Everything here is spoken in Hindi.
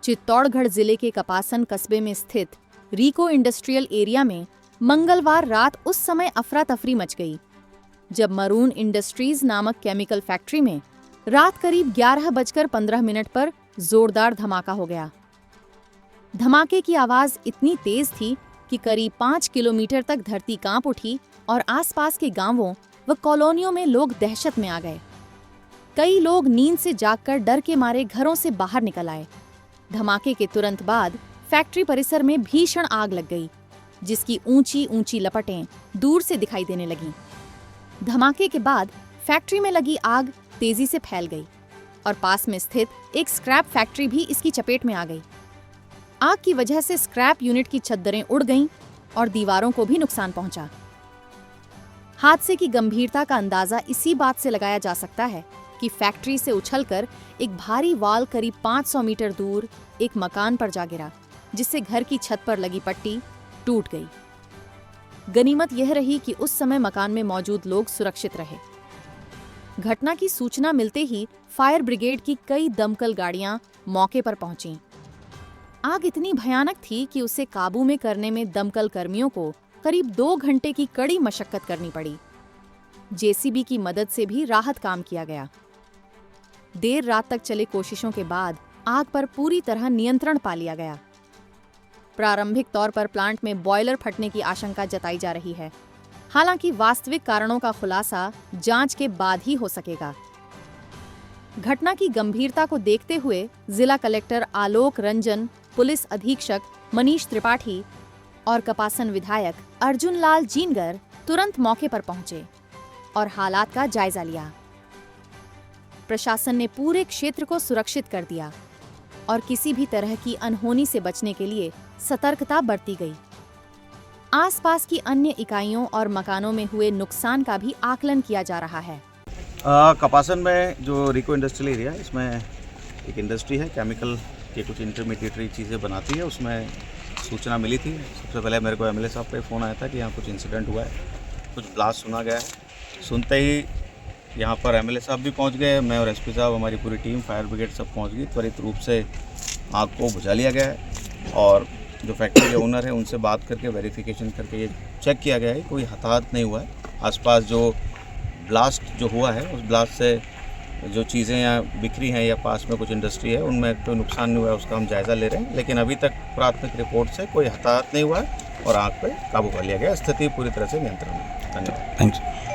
चित्तौड़गढ़ जिले के कपासन कस्बे में स्थित रिको इंडस्ट्रियल एरिया में मंगलवार रात उस समय अफरा तफरी मच गई जब मरून इंडस्ट्रीज नामक केमिकल फैक्ट्री में रात करीब 11:15 पर जोरदार धमाका हो गया। धमाके की आवाज इतनी तेज थी कि करीब 5 किलोमीटर तक धरती कांप उठी और आसपास के गांवों व कॉलोनियों में लोग दहशत में आ गए। कई लोग नींद से जागकर डर के मारे घरों से बाहर निकल आए। धमाके के तुरंत बाद फैक्ट्री परिसर में भीषण आग लग गई, जिसकी ऊंची ऊंची लपटें दूर से दिखाई देने लगीं। धमाके के बाद फैक्ट्री में लगी आग तेजी से फैल गई और पास में स्थित एक स्क्रैप फैक्ट्री भी इसकी चपेट में आ गई। आग की वजह से स्क्रैप यूनिट की चद्दरें उड़ गईं और दीवारों को भी नुकसान पहुंचा। हादसे की गंभीरता का अंदाजा इसी बात से लगाया जा सकता है कि फैक्ट्री से उछलकर एक भारी वाल करीब 500 मीटर दूर एक मकान पर जा गिरा, जिससे घर की छत पर लगी पट्टी टूट गई। गनीमत यह रही कि उस समय मकान में मौजूद लोग सुरक्षित रहे। घटना की सूचना मिलते ही फायर ब्रिगेड की कई दमकल गाड़ियां मौके पर पहुंचीं। आग इतनी भयानक थी कि उसे काबू में करने में दमकल कर्मियों को करीब 2 घंटे की कड़ी मशक्कत करनी पड़ी। जेसीबी की मदद से भी राहत काम किया गया। देर रात तक चले कोशिशों के बाद आग पर पूरी तरह नियंत्रण पा लिया गया। प्रारंभिक तौर पर प्लांट में बॉयलर फटने की आशंका जताई जा रही है। हालांकि वास्तविक कारणों का खुलासा जांच के बाद ही हो सकेगा। घटना की गंभीरता को देखते हुए जिला कलेक्टर आलोक रंजन, पुलिस अधीक्षक मनीष त्रिपाठी और कपासन विधायक अर्जुन लाल जीनगर तुरंत मौके पर पहुंचे और हालात का जायजा लिया। प्रशासन ने पूरे क्षेत्र को सुरक्षित कर दिया और किसी भी तरह की अनहोनी से बचने के लिए सतर्कता बरती गई। आसपास की अन्य इकाइयों और मकानों में हुए नुकसान का भी आकलन किया जा रहा है। कपासन में जो रिको इंडस्ट्रियल एरिया है, इसमें एक इंडस्ट्री है, केमिकल के कुछ इंटरमीडिएटरी चीज़ें बनाती है। उसमें सूचना मिली थी। सबसे पहले मेरे को एमएलए साहब का फ़ोन आया था कि यहाँ कुछ इंसिडेंट हुआ है, कुछ ब्लास्ट सुना गया है। सुनते ही यहाँ पर एमएलए साहब भी पहुँच गए, मैं और एसपी साहब, हमारी पूरी टीम, फायर ब्रिगेड सब पहुँच गई। त्वरित रूप से आग को बुझा लिया गया है और जो फैक्ट्री के ओनर है उनसे बात करके वेरिफिकेशन करके ये चेक किया गया है कोई हताहत नहीं हुआ है। आसपास जो ब्लास्ट जो हुआ है उस ब्लास्ट से जो चीज़ें यहाँ बिखरी हैं या पास में कुछ इंडस्ट्री है उनमें कोई नुकसान नहीं हुआ है, उसका हम जायज़ा ले रहे हैं। लेकिन अभी तक प्राथमिक रिपोर्ट से कोई हताहत नहीं हुआ है और आग पर काबू कर लिया गया। स्थिति पूरी तरह से नियंत्रण में है। धन्यवाद। थैंक्स।